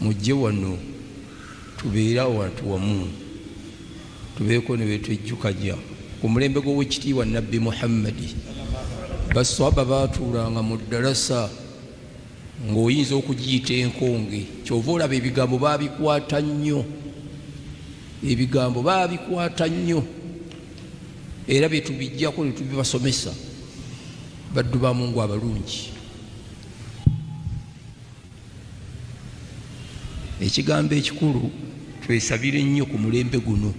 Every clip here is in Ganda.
mujje wano tubeera wantu wamu tubeeko ne betwejjukanya ku mulembe gw'owekitiibwa nabbi Muhammadi. Baswaba baatuulanga mu ddarasa ng'oyinza okugiyita enkonge, kyova olaba ebigambo baabikwata nnyo, ebigambo baabikwata nnyo, era bye tubijjako ne tubibasomesa baddu ba Mungu abalungi. Ekigambo ekikulu twesabire nnyo ku mulembe guno.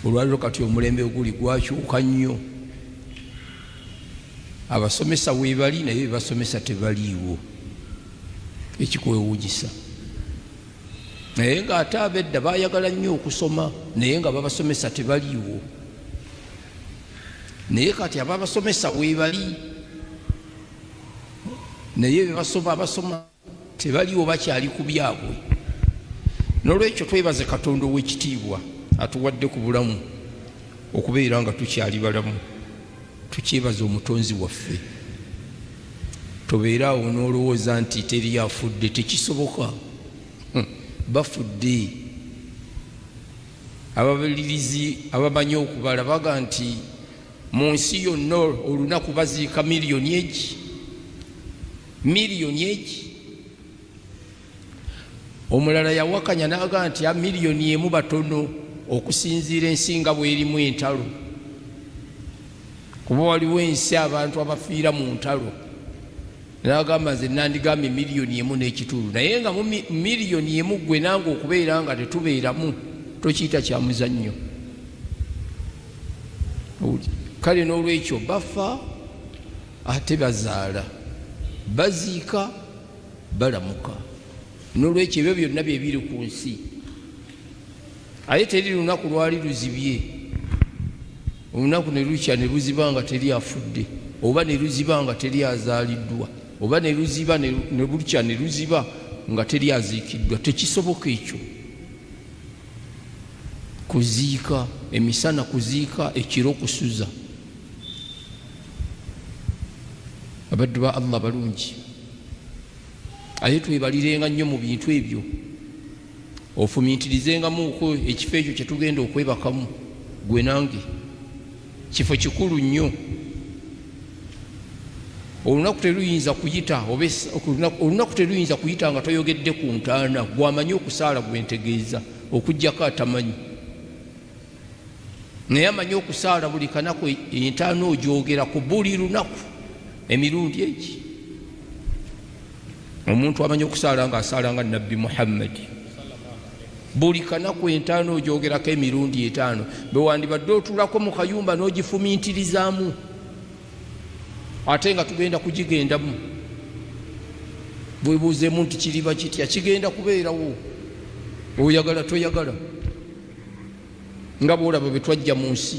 Olwaliro kati omulembe guli gwakyuka nnyo, abasomesa weebali naye basomesa tebaliiwo, ekikwewuunyisa. Naye ng'ate ab'edda baayagala nnyo okusoma naye nga babasomesa tebaliiwo. Naye kati ababasomesa weebali naye bebasoma abasoma tebaliiwo, bakyali ku byabwe. N'olwekyo twebaze Katonda ow'ekitiibwa atuwadde ku bulamu okubeera nga tukyali balamu. Tukyebaza omutonzi waffe. Tobeeraawo n'olowooza nti teri afudde, tekisoboka. Bafudde. Ababalirizi abamanyi okubala baga nti mu nsi yonna olunaku baziika miliyoni egi. Miliyoni egi. Omulala yawakanya n'aga nti miliyoni emu batono okusinziira ensi nga bw'erimu entalo. Kuba waliwo ensi abantu abafiira mu ntalo. N'agamba nze nandigambye miliyoni emu n'ekitundu, naye nga mu miliyoni emu gwe nange okubeera nga tetubeeramu tokiyita kya muzannyo. Kale n'olwekyo bafa ate bazaala, baziika balamuka. N'olwekyo ebyo byonna bye biri ku nsi. Aye teri lunaku lwali luzibye. Olunaku ne lukya ne luziba nga teri afudde, oba ne luziba nga teri azaaliddwa, oba ne luziba ne lukya ne luziba nga teri aziikiddwa. Tekisoboka ekyo. Kuziika, emisana kuziika, ekiro kusuza. Abaddu ba Allah balungi, aye twebalirenga nnyo mu bintu ebyo, ofumiitirizengamuuko ekifo ekyo kye tugenda okwebakamu gwe nange. Kifo kikulu nnyo. Olunaku teruyinza kuyita nga toyogedde ku ntaana. Gwamanyi okusaala gwentegeeza okuggyako atamanyi, naye amanyi okusaala buli kanaku entaana ogyogera ku buli lunaku emirundi egi. Omuntu amanyi okusaala ng'asaala nga nabbi Muhammadi, buli kanaku entaana ogyogerako emirundi 5. Bwe wandibadde otuulako mu kayumba n'ogifumiintirizaamu ate nga tugenda kugigendamu, bwebuuzeemu nti kiriba kitya, kigenda kubeerawo. Oyagala toyagala, nga bw'olaba bwe twajja mu nsi.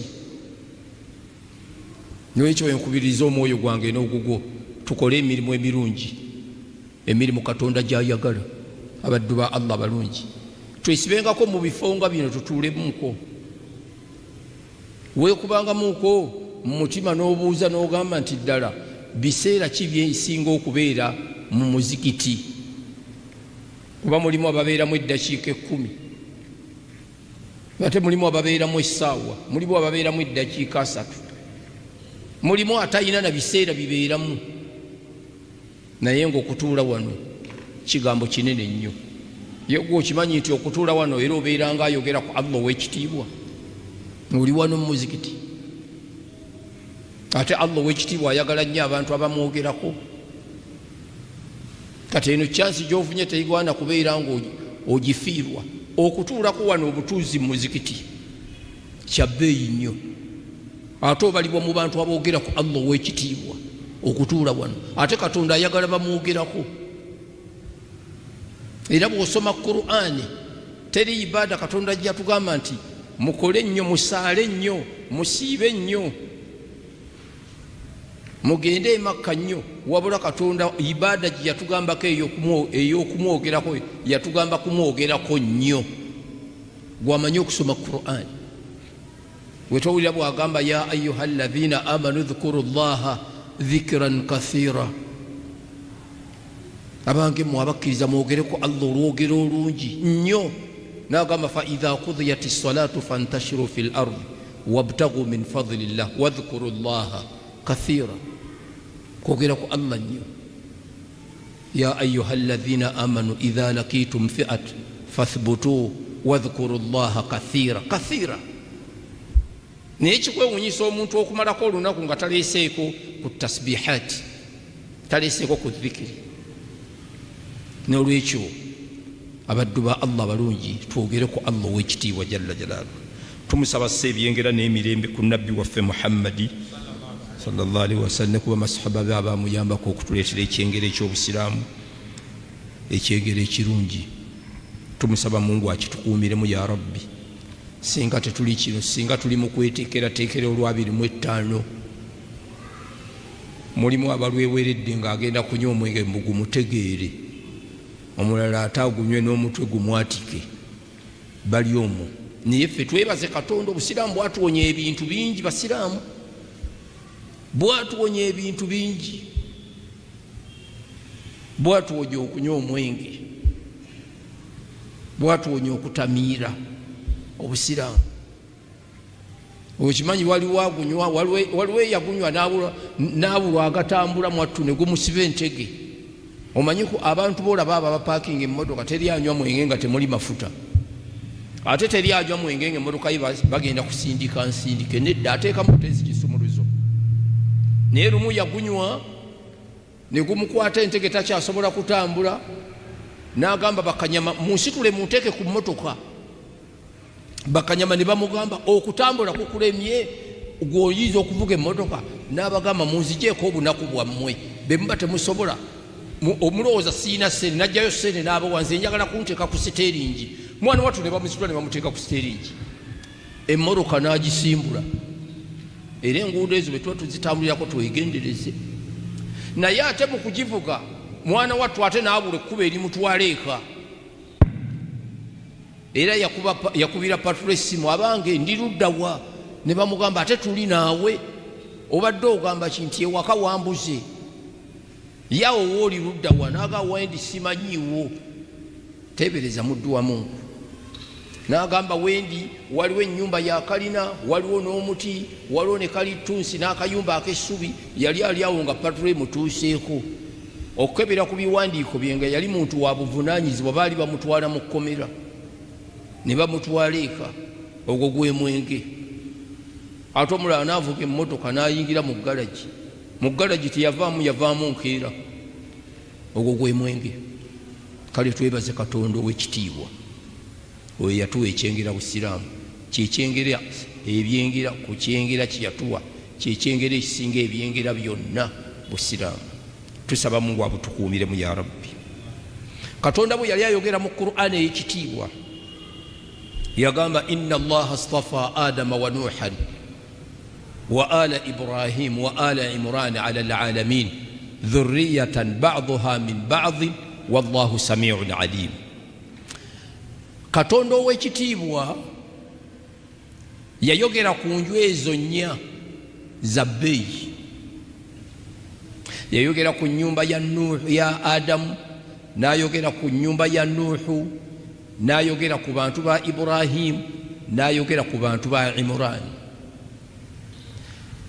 N'ekyo enkubiriza omwoyo gwange n'ogugwo tukole emirimu emirungi, emirimu Katonda gy'ayagala. Abaddu ba Allah balungi, twesibengako mu bifo nga bino tutuulemuuko. Weekubangamuuko mu mutima n'obuuza n'ogamba nti ddala biseera ki byesinga okubeera mu muzikiti? Kuba mulimu ababeeramu eddakiika 10, ate mulimu ababeeramu essaawa, mulimu ababeeramu eddakiika 3, mulimu atalina na biseera bibeeramu. Naye ng'okutuula wano kigambo kinene nnyo. Ye gwe okimanyi nti okutuula wano era obeera nga ayogera ku Allah ow'ekitiibwa, oli wano mu muzikiti. Ate Allah ow'ekitiibwa ayagala nnyo abantu abamwogerako. Kati eno kyansi gy'ofunye teigwana kubeera ng'ogifiirwa. Okutuulako wano obutuuzi mu muzikiti kya bbeeyi nnyo. Ate obalibwa mu bantu aboogera ku Allah ow'ekitiibwa okutuula wano. Ate Katonda ayagala bamwogerako. Era bw'osoma Qur'ani teri ibaada Katonda ajja tugamba nti mukole nnyo, musaale nnyo, musiibe nnyo, mugende e Makka nnyo. Wabula Katonda ibaada gye yatugambako ey'okumwogerako yatugamba kumwogerako nnyo. Gwamanyi okusoma Qur'ani. Wetowulira bw'agamba ya ayuha alladhina amanu dhkuru llaha dhikran kathira. abange mmwe abakkiriza mwogereko Allah olwogero olungi nnyo. N'agamba fa idha qudiyati ssalatu fantashiru fil ardi wabtaghu min fadlillah wadhkuru llaha kathira. Kwogerako Allah nnyo. Ya ayuha alladhina amanu idha lakitum fi'at fathbutu wadhkuru llaha kathira. Kathira naye kikwewunyisa omuntu okumalako olunaku nga taleeseeko ku tasbihati, taleeseeko ku dhikiri. N'olwekyo abaddu ba Allah balungi twogereko Allah ow'ekitiibwa jalla jalaalu. Tumusaba sse ebyengera n'emirembe ku nabbi waffe Muhammadi sallallahu alaihi wasallam, kuba masahaba be abamuyambako okutuleetera ekyengera eky'obusiraamu, ekyengera ekirungi. Tumusaba Mungu akitukuumiremu ya Rabbi. Singa tetuli kino, singa tuli mu kweteekerateekera olw'25 mulimu abalweweredde ng'agenda kunywa omwenge mbugu mutegeere, omulala ataagunywe n'omutwe gumwatike, bali omwo. Naye ffe twebaze Katonda, obusiraamu bwatuwonya ebintu bingi. Basiraamu bwatuwonya ebintu bingi, bwatuwonya okunywa omwenge, bwatuwonya okutamiira. Obusiraamu okimanyi waliwo agunywa, waliwo eyagunywa n'abulwa agatambula mwattu ne gumusiba entege. Omanyiko abantu boolaba abo abapakinga emmotoka teri anywa mwenge nga temuli mafuta, ate teri ajwa mwenge nga emmotoka ye bagenda kusindika nsindike. Nedda ateekamu tezi kisumuluzo, naye lumu yagunywa ne gumukwata entege takyasobola kutambula. N'agamba bakanyama munsitule munteeke ku mmotoka. Bakanyama ne bamugamba okutambula kukulemye, gwoyinza okuvuga emmotoka. N'abagamba munzijeeko obunaku bwammwe be muba temusobola. Omulowooza siina ssente, najjayo ssente n'abawa, nze njagala kunteeka ku siteeringi. Mwana wattu ne bamusitula ne bamuteeka ku siteeringi. Emmotoka n'agisimbula. Era enguudo ezo bwe tuba tuzitambulirako twegendereze. Naye ate mu kugivuga mwana wattu ate n'abula ekkuba erimutwala eka. Era yakubira patula essimu, abange ndi ludda wa? Ne bamugamba ate tuli naawe, obadde ogamba kinti ewaka wambuze, yawo wooli ludda wa? N'aga wendi simanyiiwo. Teebereza muddu wa Mungu. N'agamba wendi waliwo ennyumba ya kalina, waliwo n'omuti, waliwo ne kalitunsi n'akayumba ak'essubi. Yali ali awo nga patula emutuuseeko. Okukebera ku biwandiiko bye nga yali muntu wa buvunaanyizibwa, baali bamutwala mu kkomera ne bamutwala eka. Ogwo gwe mwenge. Ate omulala n'avuga emmotoka n'ayingira mu galagi. Mu galagi teyavaamu, yavaamu nkeera. Ogwo gwe mwenge. Kale twebaze Katonda ow'ekitiibwa, oyo yatuwa ekyengera busiraamu. Kyekyengera ebyengera ku kyengera kye yatuwa, kyekyengera ekisinga ebyengera byonna busiraamu. Tusaba Mungu abutukuumiremu ya Rabbi. Katonda bwe yali ayogera mu Qur'ani ey'ekitiibwa yagamba inna Allaha astafa Adama wa Nuhan wa ala Ibrahim wa ala Imran ala alalamin dhurriyatan ba'daha min ba'd wallahu sami'un alim. Katonda ow'ekitiibwa yayogera ku nju ezo nnya za bbeeyi. Yayogera ku nnyumba ya Nuhu ya Adamu, n'ayogera ku nnyumba ya Nuhu, n'ayogera ku bantu ba Ibrahim, n'ayogera ku bantu ba Imran.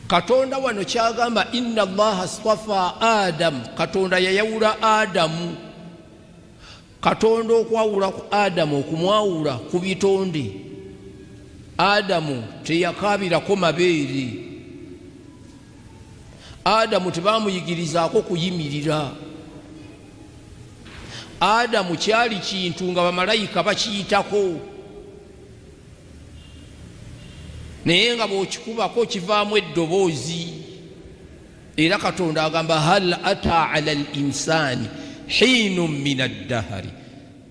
Katonda wano kyagamba inna Allaha astafa Adam. Katonda yayawula Adamu. Katonda okwawula ku Adamu, okumwawula ku bitonde. Adamu teyakaabirako mabeere. Adamu tebamuyigirizaako kuyimirira. Adamu kyali kintu nga bamalayika bakiyitako, naye nga bw'okikubako kivaamu eddoboozi. Era Katonda agamba hal ata ala al-insani hiinun min ad-dahari,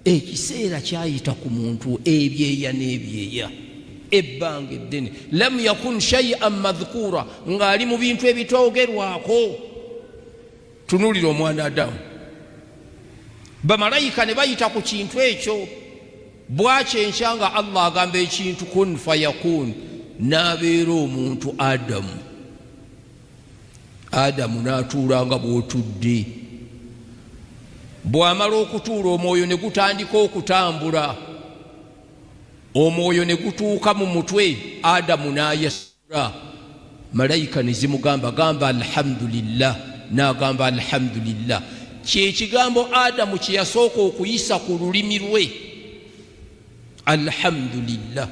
ekiseera kyayita ku muntu ebyeya n'ebyeya, ebbanga eddene. Lam yakun shay'an madhkura, ng'ali mu bintu ebitoogerwako. Tunuulira omwana Adamu, bamalayika ne bayita ku kintu ekyo. Bwakyenkya nga Allah agamba ekintu kun fayakun, n'abeera omuntu Adamu. Adamu n'atuula nga bw'otudde. bw'amala okutuula omwoyo ne gutandika okutambula, omwoyo ne gutuuka mu mutwe, Adamu n'ayasula, malayika ne zimugamba gamba alhamdulillah, n'agamba alhamdulillah. Kyekigambo Adamu kye yasooka okuyisa ku lulimi lwe, alhamdulillah.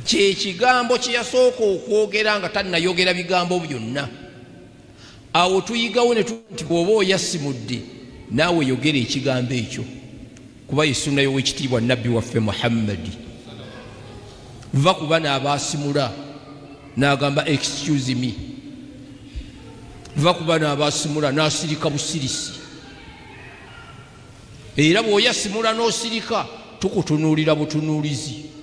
Kyekigambo kye yasooka okwogera nga tannayogera bigambo byonna. Awo tuyigawo ne tuti bw'oba oyasimudde naawe yogera ekigambo ekyo, kuba yesunna y'owekitiibwa nabbi waffe Muhammadi. Va ku bano abaasimula n'agamba excuse me, va ku bano abaasimula n'asirika busirisi. Era bw'oyasimula n'osirika tukutunuulira butunuulizi.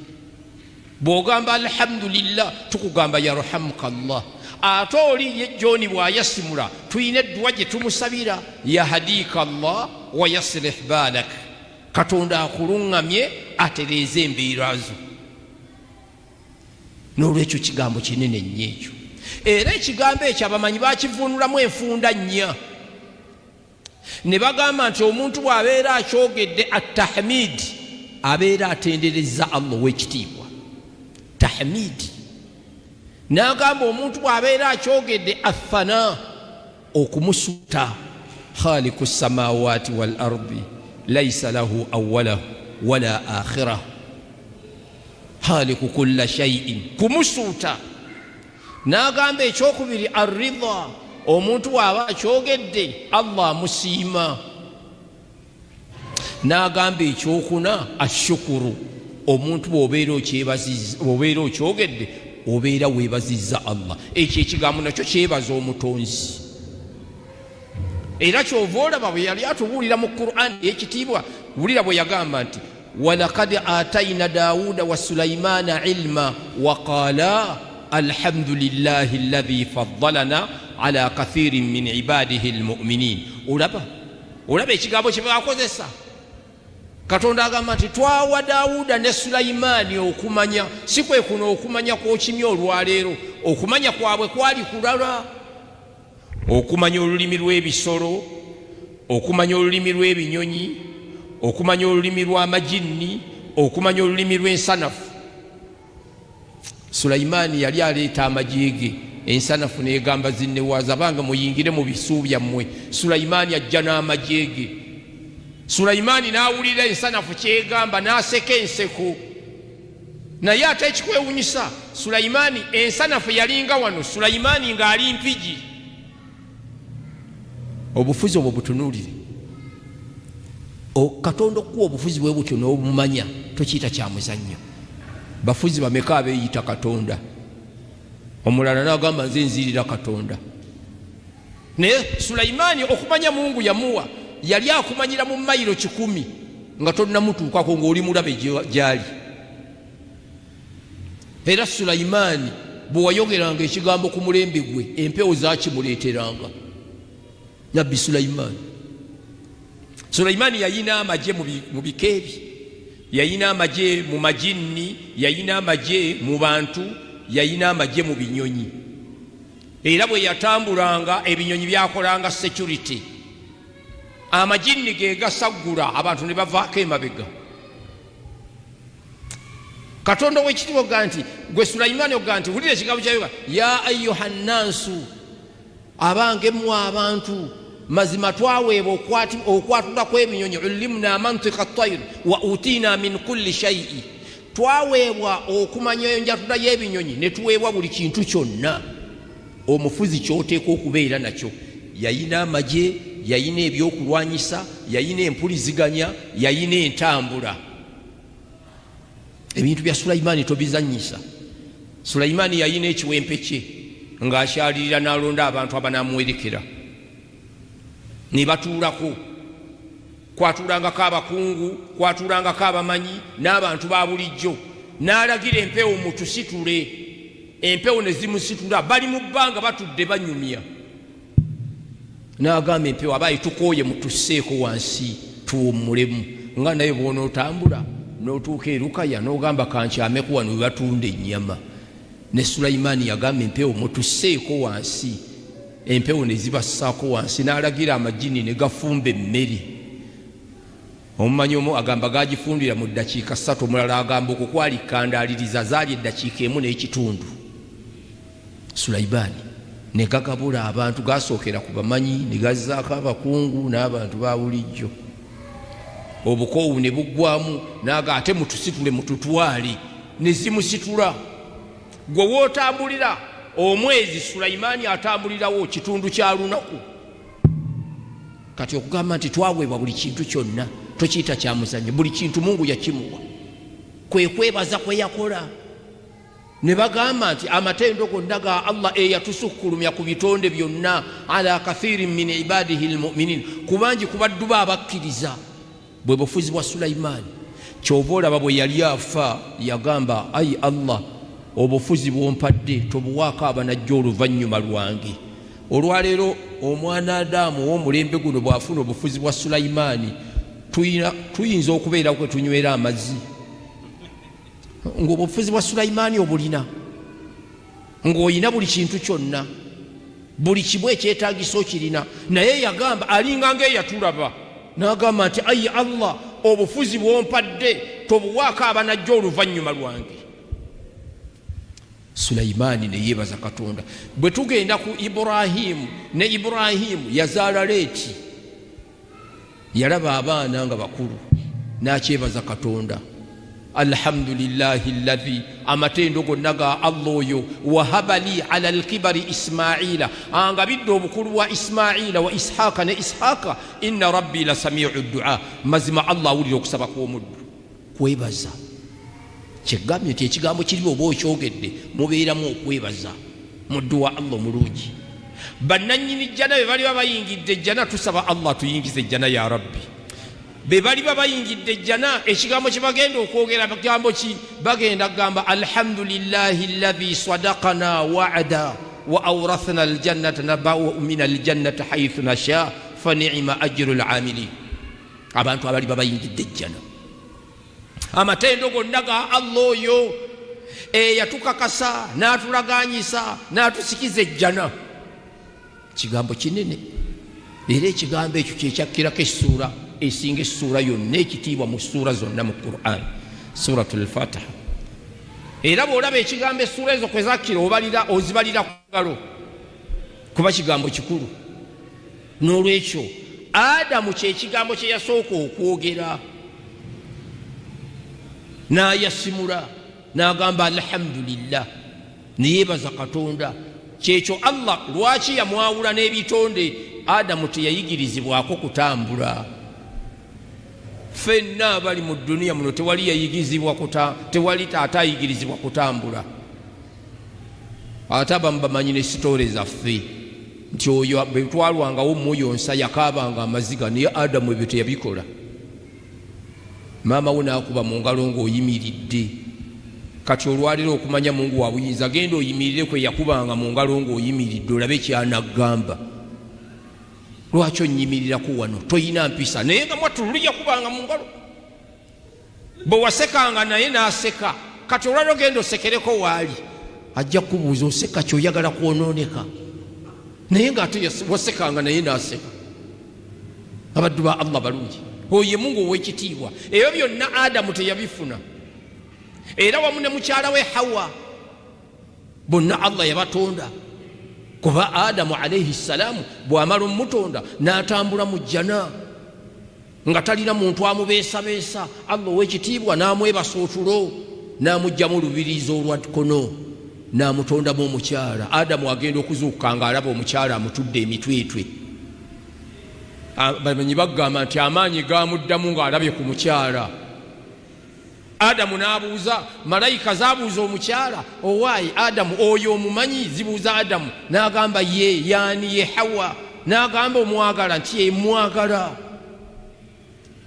Bw'ogamba alhamdulillah tukugamba yarhamukallah. Ate oli ye John bw'ayasimula tuyina eddwa gye tumusabira, yahdiika Allah wa yaslih balak, Katonda akuluŋŋamye atereeze embeera zo. N'olwekyo kigambo kinene nnyo ekyo. Era ekigambo ekyo abamanyi bakivuunulamu enfunda nnya, ne bagamba nti omuntu bw'abeera akyogedde at-tahmid abeera atenderezza Allah ow'ekitiibwa, tahmid. N'agamba omuntu bw'abeera akyogedde athana, okumusuuta, khaliqu samawati wal ardi laysa lahu awwalahu wala akhirahu khaliqu kulla shay'in, kumusuuta. N'agamba ekyokubiri arridha, omuntu bw'aba akyogedde Allah amusiima. N'agamba ekyokuna ashukuru, omuntu bw'obeera okyogedde obeera weebazizza Allah. Ekyo ekigambo nakyo kyebaza omutonzi. Era kyova olaba bwe yali atubuulira mu Qur'an ekitiibwa, wulira bwe yagamba nti walaqad atayna Daawuda wa Sulaymana ilma wa qaala alhamdulillahi alladhi faddalana ala kathirin min ibadihi almu'minin. Olaba ekigambo kye bakozesa. Katonda agamba nti twawa Daawuda ne Sulaymaani okumanya, si kwe kuno okumanya kw'okimya olwaleero, okumanya kwabwe kwali kulala. Okumanya olulimi lw'ebisolo, okumanya olulimi lw'ebinyonyi, okumanya olulimi lw'amajinni, okumanya olulimi lw'ensanafu. Sulaymaani yali aleeta amajeege, ensanafu n'egamba zinnewaza banga muyingire mu bisu byammwe. Sulaymaani ajja n'amajeege. Sulaymaani n'awulira ensanafu kyegamba n'aseka enseko. Naye ate ekikwewunyisa, Sulaymaani ensanafu yalinga wano, Sulaymaani ng'ali mpigi. Obufuzi obwo butunuulire. Katonda okuwa obufuzi bwe butyo n'obumanya tokiyita kya muzannyo. Bafuzi bameka abeeyita Katonda? Omulala n'agamba nze nziirira Katonda. Naye Sulaymaani okumanya Mungu yamuwa, yali akumanyira mu mayiro 100 nga tonnamutuukako ng'oli mulabe gyali. Era Sulaymaani bwe wayogeranga ekigambo ku mulembe gwe, empewo zaakimuleeteranga. Nabbi Sulaymaani. Sulaymaani yayina amagye mu bikeebi, yayina amagye mu majinni, yayina amagye mu bantu, yayina amagye mu binyonyi. Era bwe yatambulanga ebinyonyi byakolanga security. Amajinni ge gasaggula abantu ne bavaako emabega. Katonda w'ekitiibwa oga nti gwe Sulaymaani oga nti wulira ekigambo kyayoga, ya ayyuhannaasu, abange mmwe abantu, mazima twaweebwa okwatula kw'ebinyonyi, ullimna mantika at-tayr wa utiina min kulli shay'i. Twaweebwa okumanya enjatula y'ebinyonyi ne tuweebwa buli kintu kyonna. Omufuzi ky'oteeka okubeera nakyo. Yayina amagye, yayina ebyokulwanyisa, yayina empuliziganya, yayina entambula. Ebintu bya Sulaymaani tobizannyisa. Sulaymaani yayina ekiwempe kye ng'akyalirira n'alonda abantu abanaamuwerekera. Ne batuulako. Kwatuulangako abakungu, kwatuulangako abamanyi n'abantu ba bulijjo. N'alagira empewo mutusitule. Empewo ne zimusitula, bali mu bbanga batudde banyumya. N'agamba empewo, abaayi tukooye mutusseeko wansi tuwummulemu. Nga naye bw'onootambula n'otuuka erukaya n'ogamba kankyameko wano we batunda ennyama. Ne Sulaymaani yagamba empewo mutusseeko wansi empewo ne zibassaako wansi n'alagira amajini ne gafumba emmere. Omumanyi omu agamba gagifundira mu ddakiika 3, omulala agamba okukwalikandaliriza zaali eddakiika 1 n'ekitundu. Sulaimaani ne gagabula abantu, gasookera ku bamanyi ne gazzaako abakungu n'abantu ba bulijjo. Obukoowu ne buggwamu n'aga ate mutusitule mututwale, ne zimusitula. Gwe wootambulira omwezi, Sulaimaani atambulirawo kitundu kya lunaku. Kati okugamba nti twaweebwa buli kintu kyonna tokiyita kya muzannyo, buli kintu Mungu yakimuwa, kwe kwebaza kwe yakola. Ne bagamba nti amatendo gonna ga Allah eyatusukkulumya ku bitonde byonna, ala kathirin min ibadihi almu'minin, kubangi ku baddu be abakkiriza. Bwe bufuzi bwa Sulaimaani. Kyova olaba bwe yali afa yagamba, ayi Allah, obufuzi bwompadde tobuwaako abanajja oluvannyuma lwange. Olwaleero omwana Adamu w'omulembe guno bw'afuna obufuzi bwa Sulaimaani, tuyinza okubeera kwe tunywera amazzi. Ng'obufuzi bwa Sulaimaani obulina, ng'olina buli kintu kyonna, buli kimu ekyetaagisa okirina. Naye yagamba alinga ng'eyatulaba n'agamba nti ayi Allah, obufuzi bwompadde tobuwaako abanajja oluvannyuma lwange. Sulaimaani ne yeebaza Katonda. Bwe tugenda ku Iburahimu, ne Iburahimu yazaala Leeti, yalaba abaana nga bakulu n'akyebaza Katonda. Alhamdulillahi alladhi, amatendo gonna ga Allah oyo, wahabali ala alkibari Ismaila, angabidde obukulu bwa Ismaila wa Ishaaka ne Ishaaka, inna rabbi la samiu du'a, mazima Allah awulira okusaba kw'omuddu. Kwebaza kyegambye nti ekigambo kiri oba okyogedde mubeeramu okwebaza mu dduwa Allah omulungi. Bannannyini jjana be bali babayingidde ejjana, tusaba Allah tuyingize ejjana ya rabbi. Be bali babayingidde ejjana, ekigambo kye bagenda okwogera kigambo ki? Bagenda kugamba alhamdulillahi alladhi sadaqana wa'ada wa awrathna aljannata naba'u min aljannati haythu nasha fa ni'ma ajru al'amilin. Abantu abali babayingidde ejjana, amatendo gonna ga Allah oyo eyatukakasa n'atulaganyisa n'atusikiza ejjana. Kigambo kinene, era ekigambo ekyo kyekyakkirako essuura esinga essuura yonna ekitiibwa mu ssuura zonna mu Qur'an, Suratul Fatiha. Era bw'olaba ekigambo essuura ezo kwe zakkira ozibalira ku ngalo, kuba kigambo kikulu. N'olwekyo Adamu kyekigambo kye yasooka okwogera, n'ayasimula n'agamba alhamdulillah, ne yeebaza Katonda. Kyekyo Allah lwaki yamwawula n'ebitonde. Adamu teyayigirizibwako kutambula. Ffenna abali mu dduniya muno tewali taata ayigirizibwa kutambula. Ate abamu bamanyi ne sitoole zaffe nti oyo bwe twalwangawo muyonsa yakaabanga amaziga, naye Adamu ebyo teyabikola. Maama we n'akuba mu ngalo ng'oyimiridde. Kati olwaliro okumanya Mungu wa buyinza, genda oyimirire kwe yakubanga mu ngalo ng'oyimiridde olabe kyanagamba. Lwaki onnyimiriraku wano? Toyina mpisa. Naye nga mwatululi yakubanga mu ngalo, bwe wasekanga naye n'aseka. Kati olwaliro genda osekereko waali, ajja kubuuza oseka kyoyagala kwonooneka. Naye ng'ate wasekanga naye n'aseka. Abaddu ba Allah balungi, oye Mungu ow'ekitiibwa. Ebyo byonna Adamu teyabifuna, era wamu ne mukyala we Hawa bonna Allah yabatonda. Kuba Adamu alayhi salaamu bw'amala omutonda n'atambula mu jjana nga talina muntu amubeesabeesa. Allah ow'ekitiibwa n'amwebasa otulo, n'amuggyamu olubiriizi olwa kkono, n'amutondamu omukyala. Adamu agenda okuzuukuka ng'alaba omukyala amutudde emitwetwe. Bamenyi bagamba nti amaanyi gaamuddamu ng'alabye ku mukyala. Adamu n'abuuza, malayika zaabuuza omukyala, owaayi Adamu oyo omumanyi? Zibuuza Adamu, n'agamba ye, yaani ye Hawa. N'agamba omwagala nti ye mwagala.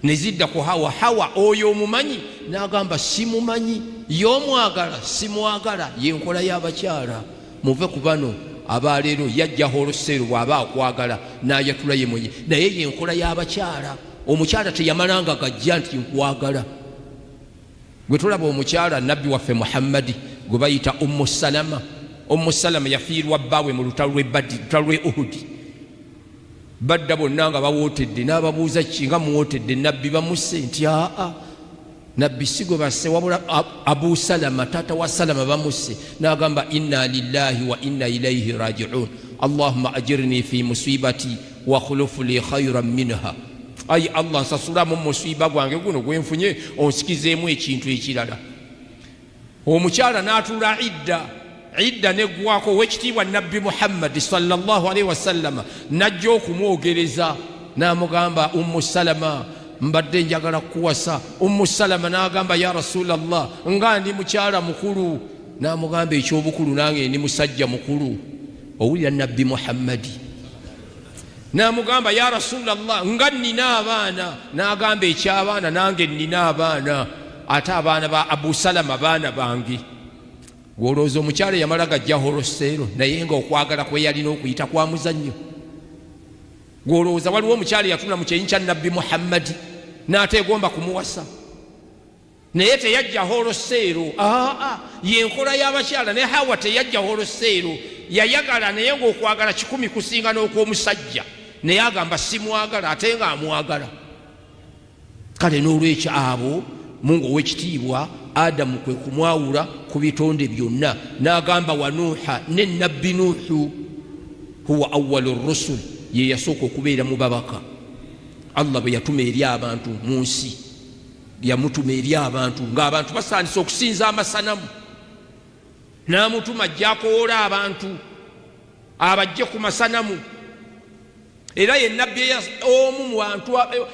Ne zidda ku Hawa, Hawa oyo omumanyi? N'agamba simumanyi. Y'omwagala simwagala, y'enkola y'abakyala. Muve ku bano abaleero yajja holoseero bw'aba akwagala n'ayatula ye mwenye, naye y'enkola y'abakyala. Omukyala teyamalanga gajja nti nkwagala. Gwe tulaba omukyala nabbi waffe Muhammadi gwe bayita Ummu Salama, Salama yafiirwa bbaawe mu lutalo lwe Uhud. Badda bonna nga bawootedde, n'ababuuza kinga muwootedde, nabbi bamusse nti aa nabbi sigo basse, wabula Abu Salama taata wa Salama bamusse, n'agamba inna lillahi wa inna ilayhi raji'un, Allahumma ajirni fi musibati wa khuluf li khayran minha. Ayi Allah nsasulamu musiba gwange guno gwenfunye, onsikizeemu ekintu ekirala. Omukyala n'atuula idda neggwako, wekitiibwa nabbi Muhammad sallallahu alaihi wasallama najja okumwogereza, n'amugamba Salama, mbadde njagala kuwasa. Salama n'agamba ya Rasulallah, nga ndi mukyala mukulu. N'amugamba ekyobukulu nange ndi musajja mukulu. Owulira nabbi Muhammadi n'amugamba ya Rasulallah, nga nina abaana. N'agamba ekyabaana nange nina abaana, ate abaana ba Abu Salama baana bange. Gwolowooza omukyala yamala gajja holoseero, naye nga okwagala kwe yalina okuyita kwa muzannyo. Gwolowooza waliwo omukyala yatula mu kyenyi kya nabbi Muhammadi n'ateegomba kumuwasa, naye teyajja holoseero. Yenkola y'abakyala. Ne Hawa teyajja holoseero, yayagala naye ng'okwagala 10 kusinga n'okw'omusajja, naye agamba simwagala ate nga amwagala. Kale n'olwekyo abo Mungu ow'ekitiibwa Adamu kwe kumwawula ku bitonde byonna, n'agamba wa Nuuha, ne nabbi Nuuhu huwa awwalu rusul, ye yasooka okubeera mu babaka. Allah bwe yatuma eri abantu mu nsi, yamutuma eri abantu ng'abantu basaanisa okusinza amasanamu, n'amutuma ajja akoola abantu abajje ku masanamu. Era ye nabbi omu mu bantu,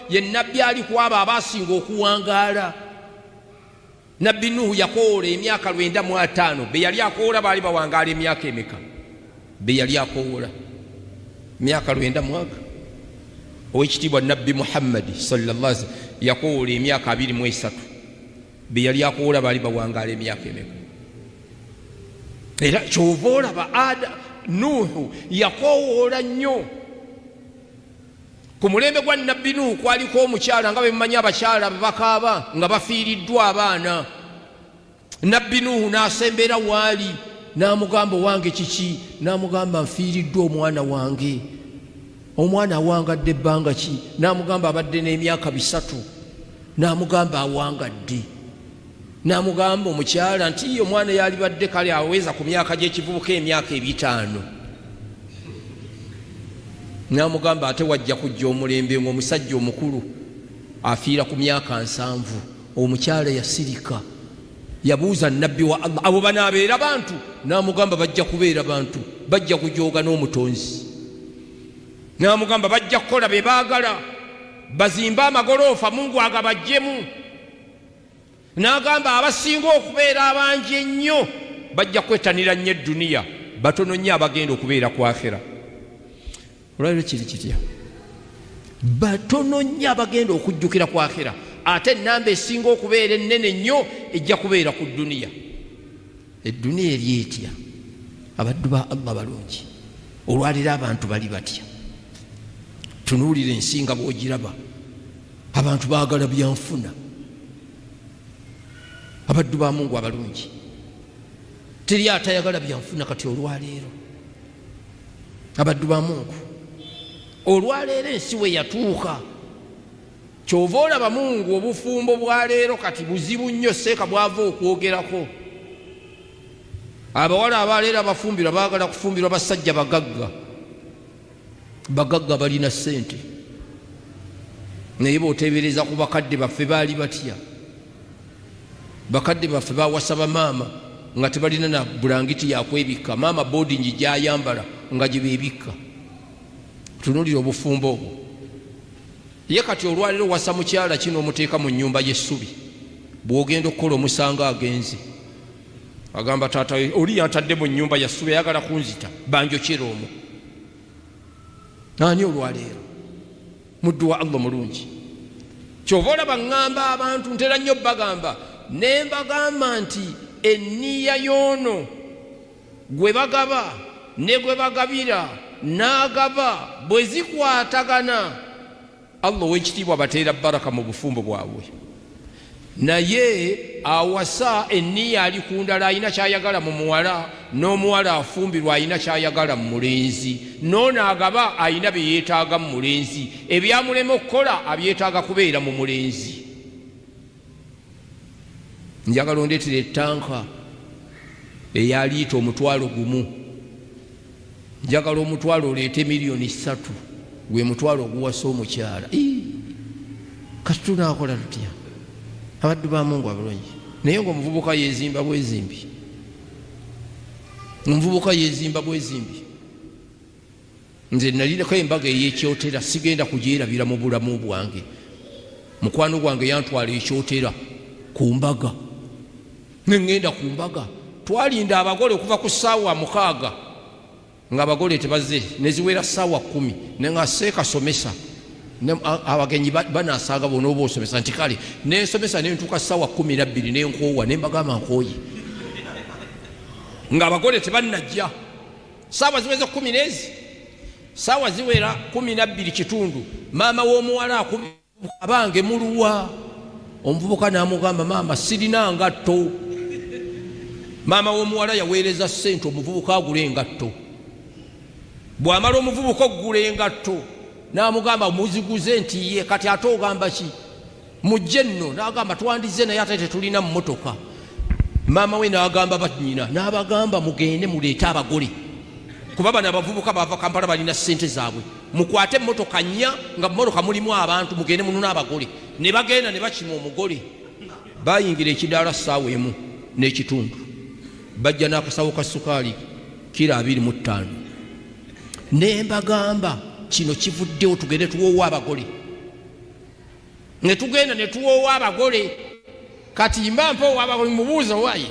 ye nabbi ali ku abo abaasinga okuwangaala. Nabbi Nuhu yakoola emyaka 905. Be yali akoola baali bawangaala emyaka emeka? Be yali akoola myaka 900. Owekitiibwa nabbi Muhammad sallallahu alaihi wasallam yakoola emyaka 23. Be yali akoola baali bawangaala emyaka emeka? Era kyova olaba Nuhu yakoola nnyo. Ku mulembe gwa nabbi Nuhu kwaliko omukyala nga bemumanyi abakyala bakaaba nga bafiiriddwa abaana. Nabbi Nuhu n'asembera waali, n'amugamba wange kiki? N'amugamba nfiiriddwa omwana wange. Omwana awangadde ebbanga ki? N'amugamba abadde n'emyaka 3. N'amugamba awangadde. N'amugamba omukyala nti omwana yalibadde kale aweza ku myaka gy'ekivubuka emyaka 5. N'amugamba ate wajja kujja omulembe ng'omusajja omukulu afiira ku myaka 7. Omukyala yasirika, yabuuza nabbi wa Allah, abo banaabeera bantu? N'amugamba bajja kubeera bantu, bajja kujooga n'omutonzi. N'amugamba bajja kukola be baagala, bazimba amagoloofa Mungu agabajjemu. N'agamba abasinga okubeera abangi ennyo bajja kwetanira nnyo edduniya, batono nnyo abagenda okubeera ku akhera. Olwaliro kiri kitya? Batono nnyo abagenda okujjukira ku akhera, ate ennamba esinga okubeera ennene nnyo ejja kubeera ku dduniya. Edduniya eri etya? Abaddu ba Allah balungi, olwaliro abantu bali batya? Tunuulira ensi nga bw'ogiraba, abantu baagala byanfuna. Abaddu ba Mungu abalungi, teri atayagala byanfuna kati olwaleero. Abaddu ba Mungu, olwaleero ensi we yatuuka, kyova olaba Mungu obufumbo bwa leero kati buzibu nnyo seeka bwava okwogerako. Abawala abaleero abafumbirwa baagala kufumbirwa basajja bagagga, bagagga balina ssente. Naye bw'oteebereza ku bakadde baffe baali batya? Bakadde baffe bawasa bamaama nga tebalina na bulangiti yakwebikka, maama boarding gyayambala nga gye beebikka. Tunuulira obufumbo obwo. Ye kati olwaliro wasa mukyala kino omuteeka mu nnyumba y'essubi, bw'ogenda okukola omusanga agenze agamba taata oli yantadde mu nnyumba ya ssubi ayagala kunzita banjokera omwo. Ani olwaleero? Muddu wa Allah mulungi. Kyova olaba ŋŋamba abantu, ntera nnyo bagamba, ne mbagamba nti enniya y'ono gwe bagaba ne gwe bagabira n'agaba bwe zikwatagana, Allah ow'ekitiibwa bateera baraka mu bufumbo bwabwe. naye awasa enniya ali ku ndala alina kyayagala mu muwala, n'omuwala afumbirwa alina kyayagala mu mulenzi, n'ono agaba alina bye yeetaaga mu mulenzi, ebyamulema okukola abyetaaga kubeera mu mulenzi. Njagala ondeetera ettanka eya liita 1,000. Njagala omutwalo oleete $3,000,000 gwe mutwalo oguwasa omukyala. Kati tunaakola tutya? Abaddu ba Mungu abalungi, naye ng'omuvubuka yeezimba bwezimbi, omuvubuka yeezimba bwezimbi. Nze nalinako embaga ey'ekyotera, sigenda kugyerabira mu bulamu bwange. Mukwano gwange yantwala ekyotera ku mbaga, nengenda ku mbaga. Twalinda abagole okuva ku ssaawa 6 ng'abagole tebaze, neziwera ssaawa 10 nenga seekasomesa abagenyi banasaaga bona oba osomesa nti kale nensomesa nentuuka ssaawa 12 nenkoowa nembagamba nkooye ng'abagole tebannajja. Ssaawa ziweza 10 n'ezi, ssaawa ziwera 12 kitundu, maama w'omuwala abange muluwa. Omuvubuka n'amugamba maama sirina ngatto. Maama w'omuwala yaweereza ssente omuvubuka agula engatto. Bw'amala omuvubuka okugula engatto n'amugamba muziguze nti ye kati ate ogamba ki? Mujje nno. N'agamba twandize naye ate tetulina mmotoka. Maama we n'agamba bannyina n'abagamba mugende muleete abagole, kuba bano abavubuka bava Kampala balina ssente zaabwe, mukwate emmotoka 4 nga mmotoka mulimu abantu, mugende mununa abagole. Ne bagenda ne bakima omugole. Bayingira ekidaala ssaawa 1 n'ekitundu, bajja n'akasawo ka sukaali kilo 25. Ne mbagamba kino kivuddewo, tugende tuwoowa abagole. Ne tugenda ne tuwoowa abagole. Kati mbampa owabagole mubuuza waayi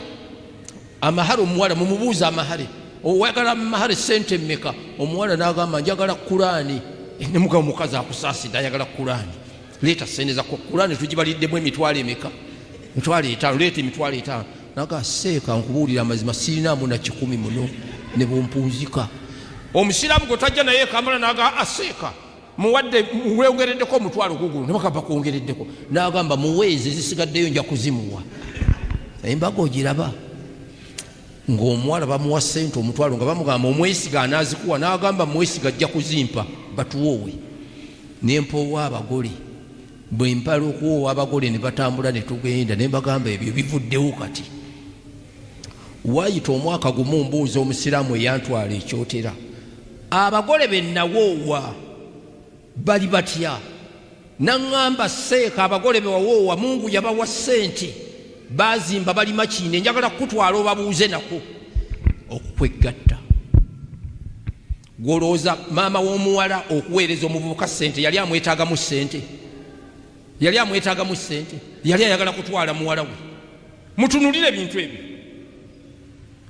amahale omuwala, mumubuuza amahale, oyagala amahale ssente mmeka? Omuwala n'agamba njagala Kulaani. Ne mugamba omukazi akusaasidde ayagala Kulaani. Leeta ssente za Kulaani tugibaliddemu emitwalo emeka? Emitwalo 5. Leeta emitwalo 5. Naga seeka nkubuulira amazima sirinaamu na 10 muno ne bumpunzika. Omusiraamu gwe tajja naye Kampala naga aseeka muwadde mwongereddeko omutwalo gugulu, ne bakaba kwongereddeko. N'agamba muweeze zisigaddeyo nja kuzimuwa. Embaga ogiraba ng'omuwala bamuwa ssente omutwalo nga bamugamba omwesiga anaazikuwa, n'agamba mwesiga ajja kuzimpa batuwoowe. Nempoowa abagole, bwe mpala okuwoowa abagole ne batambula ne tugenda. Ne mbagamba ebyo bivuddewo kati. Waayita omwaka gumu mbuuza omusiraamu eyantwala ekyotera, abagole be nawoowa bali batya? Naŋŋamba seeka abagole be wawoowa Mungu yabawa ssente, baazimba bali Makinde, njagala kutwala obabuuze nako okukwegatta. Gwolowooza maama w'omuwala okuweereza omuvubuka ssente yali amwetaagamu ssente? Yali amwetaagamu ssente? Yali ayagala kutwala muwala we? Mutunulire ebintu ebyo.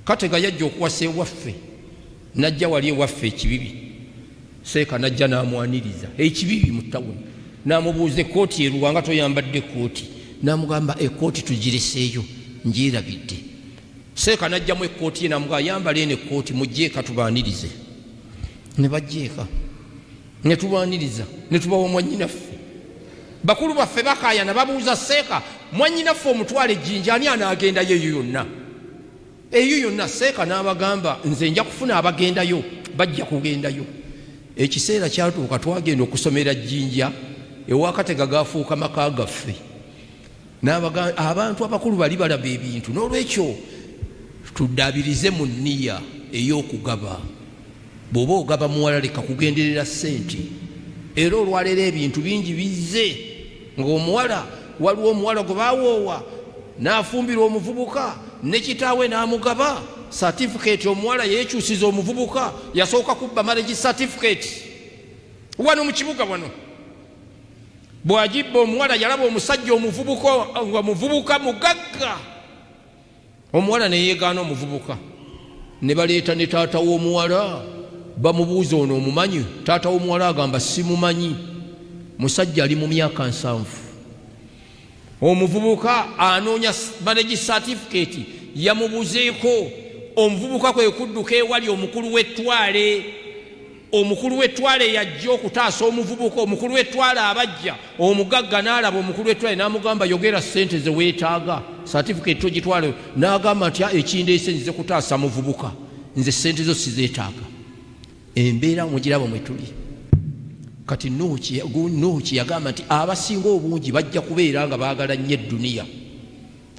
Katega yajja okuwasa ewaffe, najja wali ewaffe ekibibi. Seeka najja n'amwaniriza ekibibi mu ttawuni, n'amubuuza ekkooti eruwanga toyambadde ekkooti? N'amugamba ekkooti tugireseeyo njirabidde. Seeka najjamu ekkooti ye n'amugamba yambala eno ekkooti mujjeeka tubaanirize. Ne bajjeeka ne tubaaniriza ne tubawa mwannyinaffe. Bakulu baffe bakaayana babuuza Seeka mwannyinaffe omutwala ejjinja ani anaagendayo eyo yonna? Eyo yonna. Seeka n'abagamba nze nja kufuna abagendayo, bajja kugendayo. Ekiseera kyatuuka twagenda okusomera Jjinja ewa Katega gaafuuka maka gaffe. N'abagamba abantu abakulu bali balaba ebintu, n'olwekyo tuddaabirize mu nniya ey'okugaba. Bw'oba ogaba muwala leka kugenderera ssente. Era olwaleero ebintu bingi bizze, ng'omuwala waliwo omuwala gwe baawoowa n'afumbira omuvubuka ne kitaawe n'amugaba certificate. Omuwala yeekyusiza omuvubuka, yasooka kubba marriage certificate wano mu kibuga wano. Bw'agibba omuwala yalaba omusajja omuvubuka mugagga. Omuwala ne yeegaana omuvubuka, ne baleeta ne taata w'omuwala bamubuuza ono omumanyi? Taata w'omuwala agamba simumanyi. Musajja ali mu myaka 7. Omuvubuka anoonya marriage certificate, yamubuzeeko. Omuvubuka kwe kudduka ewali omukulu w'ettwale omukulu w'ettwale yajja okutaasa omuvubuka, omukulu w'ettwale abajja, omugagga n'alaba omukulu w'ettwale n'amugamba yogera ssente ze weetaaga, certificate ogitwale, n'agamba nti ekindeese nzize kutaasa muvubuka, nze ssente zo sizeetaaga. Embeera mugiraba mwe tuli kati. Nuuki yagamba nti abasinga obungi bajja kubeera nga baagala nnyo edduniya,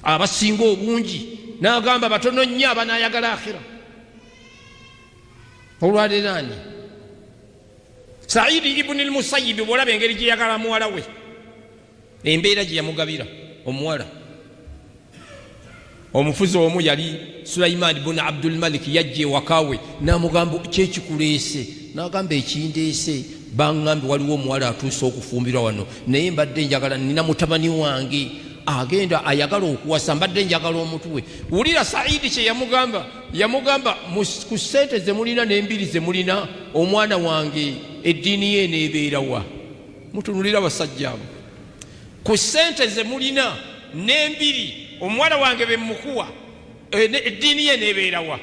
abasinga obungi, n'agamba batono nnyo abanaayagala akhira. Olwaleero ani? Saidi ibn al-Musayyib bw'olaba engeri gye yagala muwala we, embeera gye yamugabira omuwala. Omufuzi omu yali Sulaiman ibn Abdul Malik, yajja ewakawe n'amugamba kyekikuleese, n'agamba ekindeese baŋŋambe waliwo omuwala atuuse okufumbirwa wano, naye mbadde njagala, nina mutabani wange agenda ayagala okuwasa, mbadde njagala omutwe. Wulira Saidi kye yamugamba, yamugamba ku ssente ze mulina n'embiri ze mulina, omwana wange eddiini ye neebeerawa. Mutunulira basajja abo, ku ssente ze mulina n'embiri, omuwala wange be mukuwa, eddiini ye neebeerawa.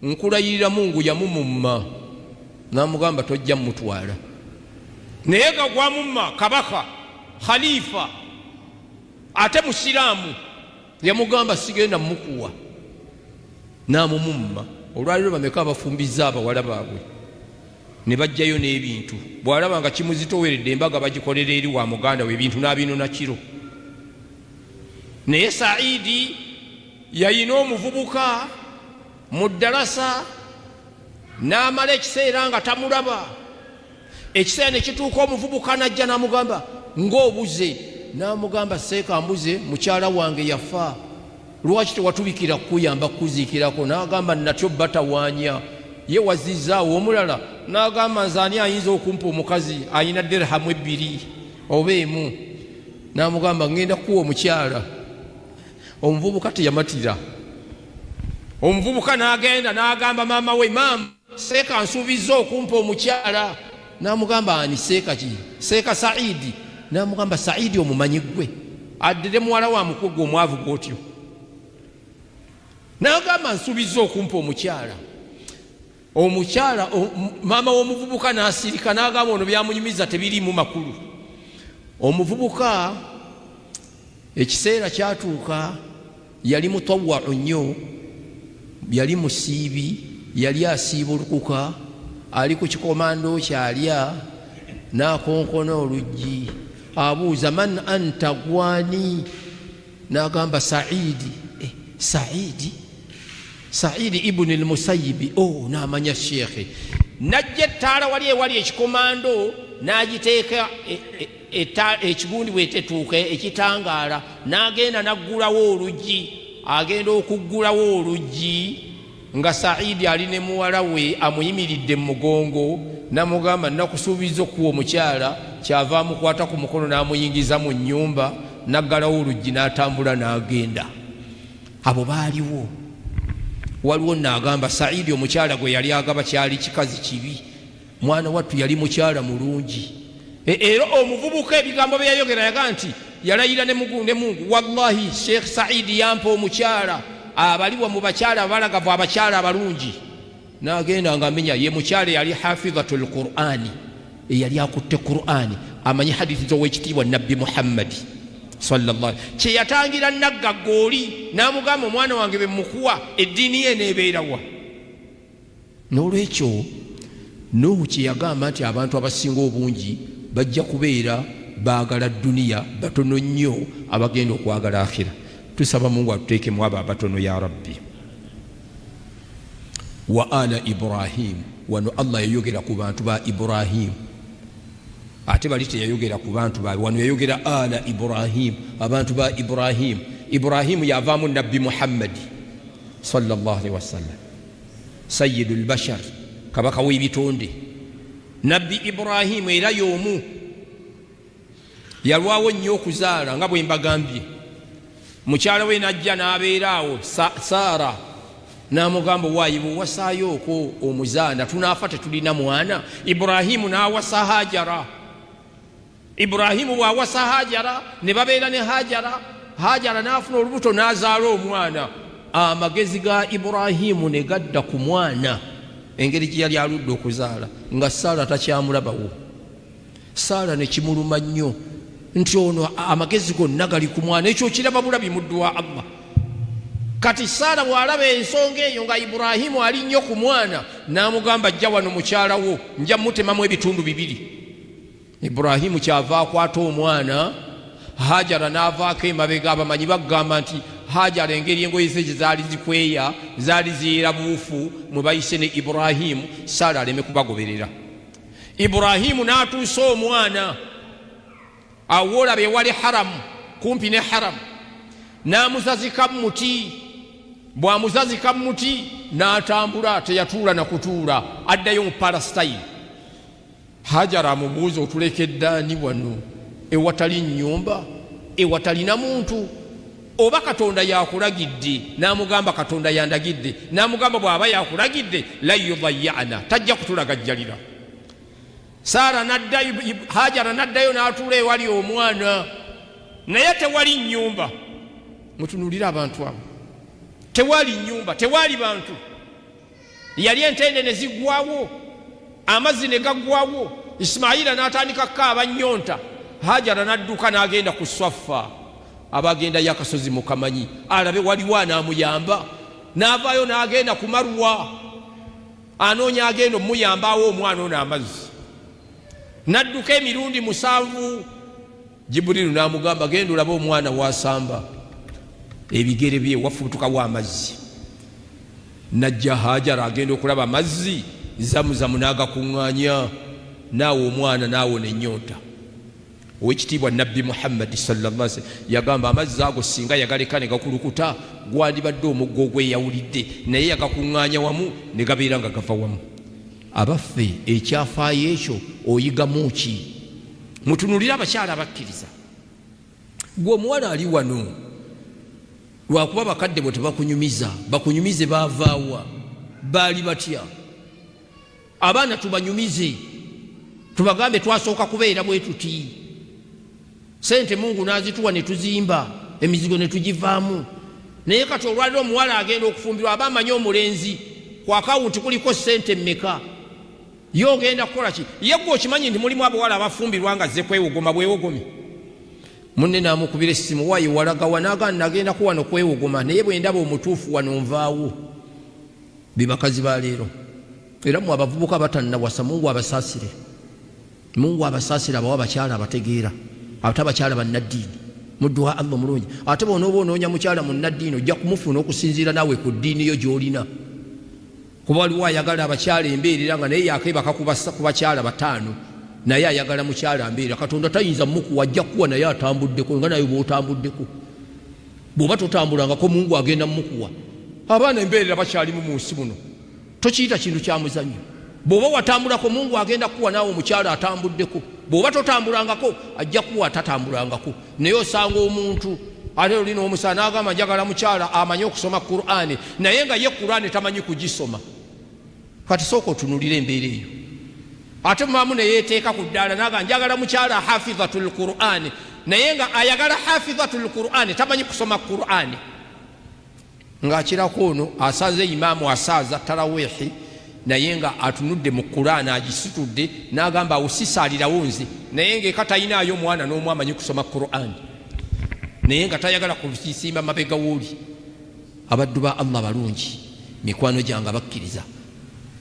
Nkulayirira Mungu yamumumma, n'amugamba tojja mutwala. Naye nga gwamumma kabaka, khalifa, ate musiraamu, yamugamba sigenda mukuwa, n'amumumma. Olwaliro bameka abafumbiza abawala baabwe ne bajjayo n'ebintu, bw'alaba nga kimuzitoweredde embaga bagikolera eri wa muganda we, ebintu n'abinona kiro. Naye Saidi yayina omuvubuka mu ddarasa, n'amala ekiseera nga tamulaba. Ekiseera ne kituuka omuvubuka n'ajja n'amugamba ng'obuze, n'amugamba seeka mbuze, mukyala wange yafa, lwaki tewatubikira kuyamba kuziikirako? N'agamba natyo batawaanya, ye wazizaawo. Omulala n'agamba nze ani ayinza okumpa omukazi ayina dirhamu 2 oba 1? N'amugamba ngenda kuwa omukyala. Omuvubuka teyamatira. Omuvubuka n'agenda n'agamba maama we, maama seeka nsuubiza okumpa omukyala. N'amugamba ani seeka ki? Seeka Saidi. N'amugamba Saidi omumanyi gwe, addire muwala wa mukwege omwavu bw'otyo. N'agamba nsuubiza okumpa omukyala. Omukyala maama w'omuvubuka n'asirika n'agamba ono byamunyumiza tebiriimu makulu. Omuvubuka ekiseera kyatuuka, yali mutawwa'u nnyo, yali musiibi, yali asiiba olukuka, ali ku kikomando kyalya, n'akonkona oluggi, abuuza man anta gwani? N'agamba Saidi. Saidi ibn al-Musayyib. N'amanya sheekhe. Najja ettaala wali ekikomando n'agiteeka ekigundi bwetetuuka ekitangaala, n'agenda n'aggulawo oluggi. Agenda okuggulawo oluggi nga Saidi ali ne muwala we amuyimiridde mu mugongo, n'amugamba nakusuubiza okuwa omukyala. Kyava amukwata ku mukono n'amuyingiza mu nnyumba, n'aggalawo oluggi n'atambula n'agenda. Abo baaliwo. Waliwo n'agamba Saidi omukyala gwe yali agaba kyali kikazi kibi, mwana wattu yali mukyala mulungi. Era omuvubuka ebigambo bye yayogera yaga nti yalayira ne Mungu, wallahi Sheikh Saidi yampa omukyala abaliwa mu bakyala abalagavu, abakyala abalungi. N'agenda ng'amenya ye mukyala yali hafidhatul Qur'ani, eyali akutte Qur'ani, amanyi hadithi z'owekitiibwa Nabbi Muhammad sallallahu. Kye yatangira naggaggooli, n'amugamba omwana wange be mukuwa, eddiini ye neebeerawa. N'olwekyo Nuhu kye yagamba nti abantu abasinga obungi bajja kubeera baagala dduniya, batono nnyo abagenda okwagala akhira. Tusaba Mungu atuteekemu abo abatono ya Rabbi. Wa ala Ibrahim, wano Allah yayogera ku bantu ba Ibrahim, ate bali teyayogera ku bantu ba, wano yayogera ala Ibrahim, abantu ba Ibrahim. Ibrahim yavaamu Nabbi Muhammad sallallahu alaihi wasallam, sayyidul bashar, kabaka w'ebitonde. Nabbi Ibrahim era y'omu yalwawo nnyo okuzaala nga bwe mbagambye. Mukyala we n'ajja n'abeeraawo Saara, n'amugamba waayi bw'owasaayo okwo omuzaana tunaafa tetulina mwana. Ibrahimu n'awasa Hajara. Ibrahimu bw'awasa Hajara ne babeera ne Hajara. Hajara n'afuna olubuto n'azaala omwana. Amagezi ga Ibrahimu ne gadda ku mwana. engeri gye yali aludde okuzaala nga Saala takyamulabawo. Saala ne kimuluma nnyo nti ono amagezi gonna gali ku mwana. Ekyo kiraba bulabi muddu wa Allah. Kati Saala bw'alaba ensonga eyo nga Iburahimu ali nnyo ku mwana n'amugamba jja wano mukyala wo nja mutemamu ebitundu 2. Iburahimu kyava akwata omwana, Hajara n'avaako emabega. Abamanyi bagamba nti Hajara engeri engoye ze gye zaali zikweya zaali ziyera buufu mwe bayise ne Iburahimu, Saala aleme kubagoberera. Iburahimu n'atuusa omwana awo olaba ewali haramu, kumpi ne haramu, n'amuzazika mu muti. Bw'amuzazika mu muti n'atambula, teyatuula na kutuula, addayo mu Palestine. Hajara amubuuza otulekedde ani wano ewatali nnyumba, ewatalina muntu? Oba Katonda yakulagidde? N'amugamba Katonda yandagidde. N'amugamba bw'aba yakulagidde la yudayyana, tajja kutulagajjalira. Saara n'addayo, Hajara n'addayo n'atuula ewali omwana, naye tewali nnyumba. Mutunulira abantu abo, tewali nnyumba, tewali bantu. Yali entende ne ziggwawo, amazzi ne gaggwawo. Isimayira n'atandika kukaaba nnyonta. Hajara n'adduka n'agenda ku Swafa, abagenda y'akasozi mukamanyi, alabe waliwo anaamuyamba. N'avaayo n'agenda ku Marwa, anoonya agenda omuyambaawo omwana ono amazzi. N'adduka emirundi 7. Jibuliru n'amugamba genda olabe omwana wasamba, ebigere bye wafubutukawo amazzi. Najja Hajara agenda okulaba amazzi, Zamuzamu n'agakuŋŋaanya, naawe omwana naawona ennyonta. Owekitiibwa Nabbi Muhammad sallallahu alaihi wasallam yagamba amazzi ago singa yagaleka ne gakulukuta gwandibadde omuggo ogweyawulidde, naye yagakuŋŋaanya wamu ne gabeera nga gava wamu. Abaffe ekyafaayo ekyo oyigamu ki? Mutunulire abakyala abakkiriza. Gwe omuwala ali wano lwakuba bakadde bwe tebakunyumiza, bakunyumize baavaawa, baali batya? Abaana tubanyumize, tubagambe twasooka kubeera bwe tuti. Sente Mungu n'azituwa ne tuzimba, emizigo ne tugivaamu. Naye kati olwaliro omuwala agenda okufumbirwa, aba amanyi omulenzi ku akawunti kuliko sente mmeka, ye ogenda kukola ki? Ye gwe okimanyi nti mulimu abawala abafumbirwa nga zze kwewogoma bwewogome. Munne n'amukubira essimu, waayi walagawa? N'agamba nagenda ku wano kwewogoma, naye bwe ndaba omutuufu wano nvaawo. Bibakazi ba leero. Era mu abavubuka batannawasa, Mungu abasaasire. Mungu abasaasire, abawa abakyala abategeera, ate abakyala bannaddiini. Muddu wa Allah mulungi. Ate bw'onooba onoonya mukyala munnaddiini ojja kumufuna okusinziira naawe ku ddiini yo gy'olina. Kuba waliwo ayagala abakyala embeerera nga naye yakeebaka ku bakyala 5, naye ayagala mukyala mbeerera. Katonda tayinza mukuwa, ajja kuwa naye atambuddeko nga naye bw'otambuddeko. Bw'oba totambulangako Mungu agenda mukuwa. Abaana embeerera bakyalimu mu nsi muno, tokiyita kintu kya muzannyo. Bw'oba watambulako Mungu agenda kuwa naawe omukyala atambuddeko. Bw'oba totambulangako ajja kuwa atatambulangako. Naye osanga omuntu ate olina omusaana n'agamba njagala mukyala amanyi okusoma Qur'ani, naye nga ye Qur'ani tamanyi kugisoma. Kati sooka otunulira embeera eyo. Ate maamu ne yeeteeka ku ddaala n'agamba njagala mukyala hafidhatul Qur'ani, naye nga ayagala hafidhatul Qur'ani tamanyi kusoma Qur'ani. Ng'akirako ono asaze imaamu asaaza taraweehi, naye nga atunudde mu Qur'ani agisitudde, n'agamba awusisaalirawo nze, naye ng'eka tayinaayo mwana n'omu amanyi kusoma Qur'ani, naye nga tayagala kukisimba mabega w'oli. Abaddu ba Allah balungi, mikwano gyange abakkiriza,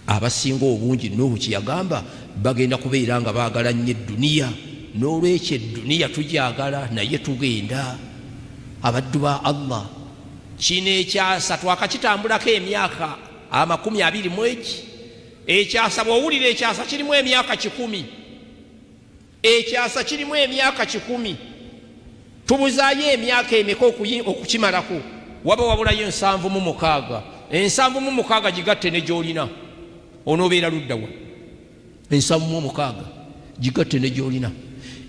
abasinga obungi Nuhu kyeyagamba bagenda kubeera nga baagala nnyo edduniya. N'olwekyo edduniya tugyagala naye tugenda. Abaddu ba Allah, kino ekyasa twakakitambulako emyaka 20. Ekyasa bw'owulira ekyasa kirimu emyaka 10. Ekyasa kirimu emyaka 10. Tubuzaayo emyaka emeka okukimalako? Waba wabulayo 76. 76 gigatte ne gy'olina, onoobeera luddawa? 76 gigatte ne gy'olina.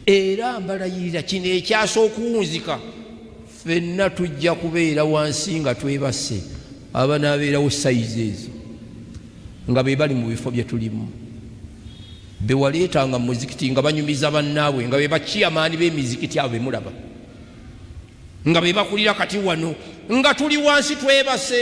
Era mbalayirira kino ekyasa okuwunzika, ffenna tujja kubeera wansi nga twebase. Abanaabeerawo sayizi ezo nga be bali mu bifo bye tulimu, be waleetanga mu muzikiti nga banyumiza bannaabwe, nga be bakiyamaani b'emizikiti abo be mulaba, nga be bakulira kati wano nga tuli wansi twebase.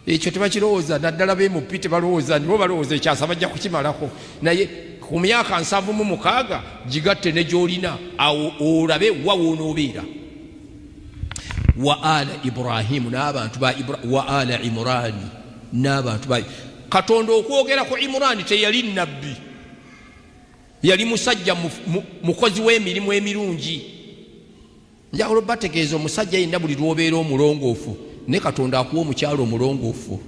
ekyo tebakirowooza naddala bemupi tebalowooza nibo balowooza ekyasa bajja kukimalako naye ku myaka 76 gigatte ne gy'olina awo olabe wawonoobeera wa ala Ibrahimu n'abantu ba wa ala Imurani n'abantu ba Katonda okwogera ku Imurani teyali nabbi yali musajja mukozi w'emirimu emirungi njawulo bategeeza omusajja yenna buli lw'obeera omulongoofu ne Katonda akuwa omukyalo omulongoofu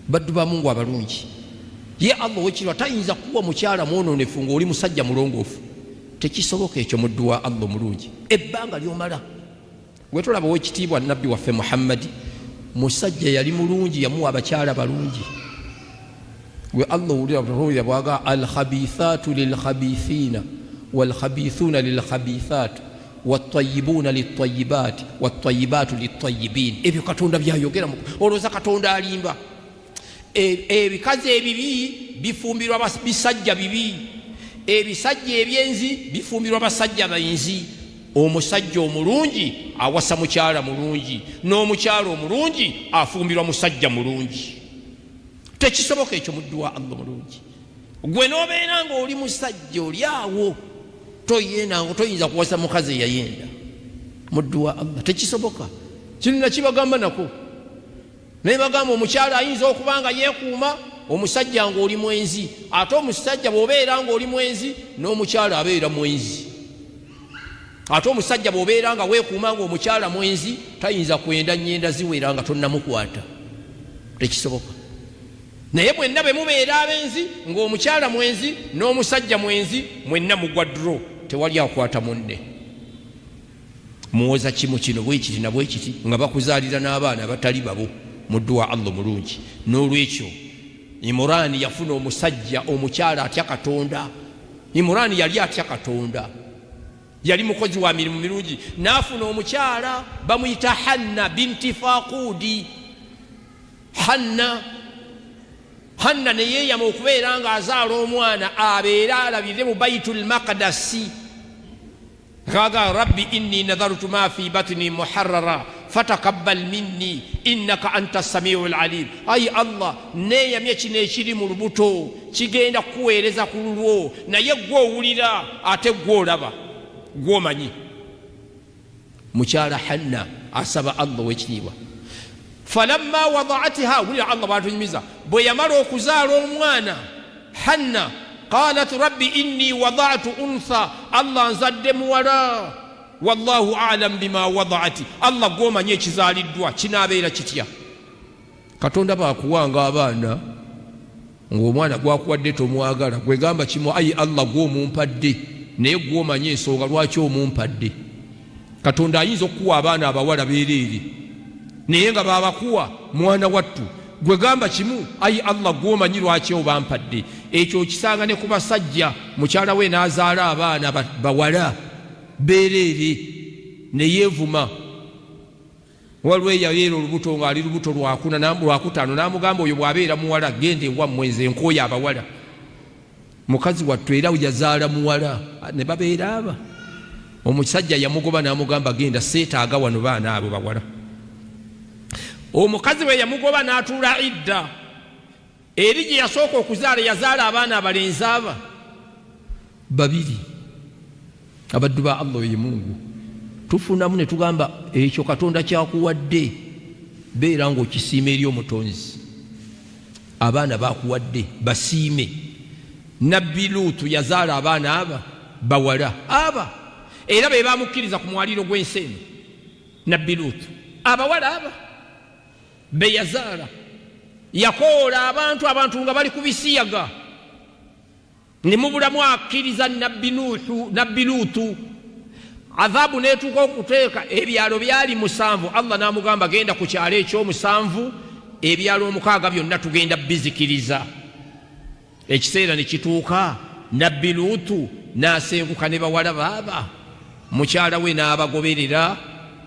baddu ba Mungu abalungi ye Allah wekirwa tayinza kuwa mukyala mwononefu ng'oli musajja mulongoofu tekisoboka ekyo muddu wa Allah mulungi ebbanga ly'omala gwe tolaba wekitiibwa nabbi waffe Muhammadi musajja yali mulungi yamuwa abakyala balungi gwe Allah ulira bwaga alkhabithatu lilkhabithina walkhabithuna lilkhabithatu wattayibuna littayibati wattayibatu littayibin ebyo Katonda byayogera olowooza Katonda alimba ebikazi ebibi bifumbirwa bisajja bibi ebisajja ebyenzi bifumbirwa basajja bayinzi omusajja omulungi awasa mukyala mulungi n'omukyala omulungi afumbirwa musajja mulungi tekisoboka ekyo muddu wa Allah mulungi gwe n'obeera ng'oli musajja oli awo toyinza kuwasa mukazi eyayenda muddu wa Allah tekisoboka kirina kibagamba nako naye bagamba omukyala ayinza okuba nga yeekuuma omusajja ng'oli mwenzi ate omusajja bw'obeera ng'oli mwenzi n'omukyala abeera mwenzi ate omusajja bw'obeera nga weekuuma ng'omukyala mwenzi tayinza kwenda nnyenda ziwera nga tonnamukwata tekisoboka naye mwenna bwe mubeera abenzi ng'omukyala mwenzi n'omusajja mwenzi mwenna mugwa dro tewali akwata munne muwoza kimu kino bwekiti na bwekiti nga bakuzaalira n'abaana abatali babo muddu wa Allah mulungi n'olwekyo Imurani yafuna omusajja omukyala atya Katonda Imurani yali atya Katonda yali mukozi wa mirimu mirungi n'afuna omukyala bamuyita Hanna binti Faqudi Hanna ne yeeyama okubeera ng'azaala omwana abeera alabirire mu Baitul Maqdisi gaga rabbi inni nadhartu ma fi batni muharrara fatakabbal minni innaka anta samiul alim ay Allah neeyamye kino ekiri mu lubuto kigenda kuweereza ku lulwo naye gw'owulira ate gw'olaba gw'omanyi mukyala Hanna asaba Allah wekitiibwa falamma wada'atha wulira Allah bwatunyumiza bwe yamala okuzaala omwana Hanna qalat rabbi inni wada'tu untha Allah nzadde muwala wallahu a'lam bima wada'ati Allah gw'omanyi ekizaaliddwa kinaabeera kitya Katonda baakuwanga abaana ng'omwana gwakuwadde tomwagala gwe gamba kimu ayi Allah gw'omumpadde naye gw'omanyi ensonga lwaki omumpadde Katonda ayinza okukuwa abaana abawala beereere naye nga baabakuwa mwana wattu gwe gamba kimu ayi Allah gw'omanyi lwaki obampadde ekyo kisanga ne ku basajja mukyala we n'azaala abaana bawala beereere ne yeevuma waliwo eyabeera olubuto ng'ali lubuto lwakutaano n'amugamba oyo bw'abeera muwala genda ewammwe nze nkooye abawala mukazi wattu era yazaala muwala ne babeera aba omusajja yamugoba n'amugamba genda seetaaga wano baana abo bawala omukazi we yamugoba n'atuula idda eri gye yasooka okuzaala yazaala abaana abalenzi aba babiri abaddu ba Allah ye Mungu tufunamu ne tugamba ekyo Katonda kyakuwadde beera ng'okisiima eri omutonzi abaana bakuwadde basiime nabbi Luutu yazaala abaana aba bawala aba era be baamukkiriza ku mwaliiro gw'ensi eno nabbi Luutu abawala aba be yazaala yakoola abantu nga bali ku bisiyaga ne mubulamu akkiriza nabbi Luutu adhabu n'etuuka okuteeka ebyalo byali 7 Allah n'amugamba genda ku kyalo ekyo7 ebyalo 6 byonna tugenda bizikiriza ekiseera ne kituuka nabbi Luutu n'asenguka ne bawala baaba mukyala we n'abagoberera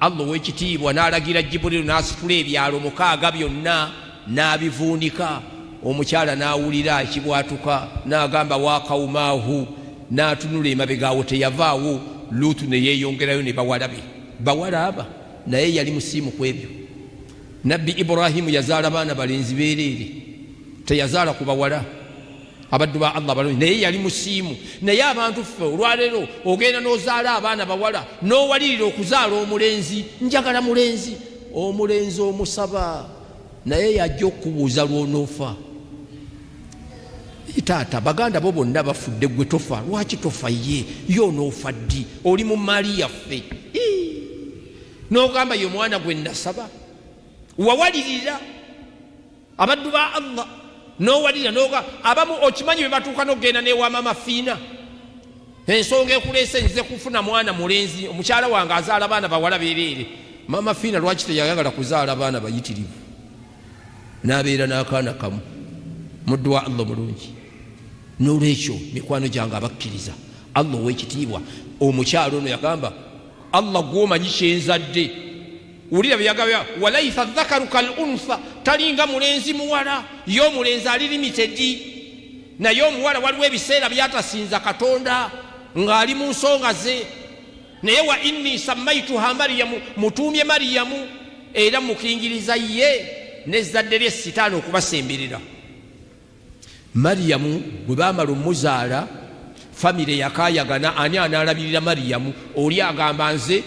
Allah w'ekitiibwa n'alagira Jibuliru n'asitula ebyalo 6 byonna n'abivuunika omukyala n'awulira ekibwatuka n'agamba waakawumaahu n'atunula emabegaawo teyavaawo Luutu ne yeeyongerayo ne bawala be bawala aba naye yali musiimu ku ebyo nabbi Ibrahimu yazaala baana balenzi bereere, teyazaala ku bawala abaddu ba Allah balungi, naye yali musiimu. Naye abantu ffe olwaleero ogenda n'ozaala abaana bawala n'owalirira okuzaala omulenzi, njagala mulenzi, omulenzi omusaba, naye yajja okubuuza lw'onoofa. Taata baganda bo bonna bafudde, gwe tofa, lwaki tofa ye? Y'onoofa ddi? Oli mu maali yaffe n'ogamba ye omwana gwe nasaba. Wawalirira abaddu ba Allah n'owalirira n'oga abamu okimanyi bwe batuuka n'ogenda n'ewa maama Fiina, ensonga ekuleese nzize kufuna mwana mulenzi, omukyala wange azaala baana bawala bereere. Maama Fiina lwaki teyayagala kuzaala baana bayitirivu, n'abeera n'akaana kamu? Muddu wa Allah mulungi. N'olwekyo mikwano gyange abakkiriza, Allah ow'ekitiibwa, omukyala ono yagamba Allah gw'omanyi kyenzadde. Ulira byagabya walaysa dhakaru kal untha, talinga mulenzi muwala, yo mulenzi ali limited, naye omuwala waliwo ebiseera byatasinza Katonda ng'ali mu nsonga ze. Naye wa inni sammaituha Mariyamu, mutuumye Mariyamu, era mukingiriza ye n'ezzadde lye sitaani okubasemberera. Mariyamu bwe baamala omuzaala, famire yakayagana, ani anaalabirira Mariyamu? Oli agamba nze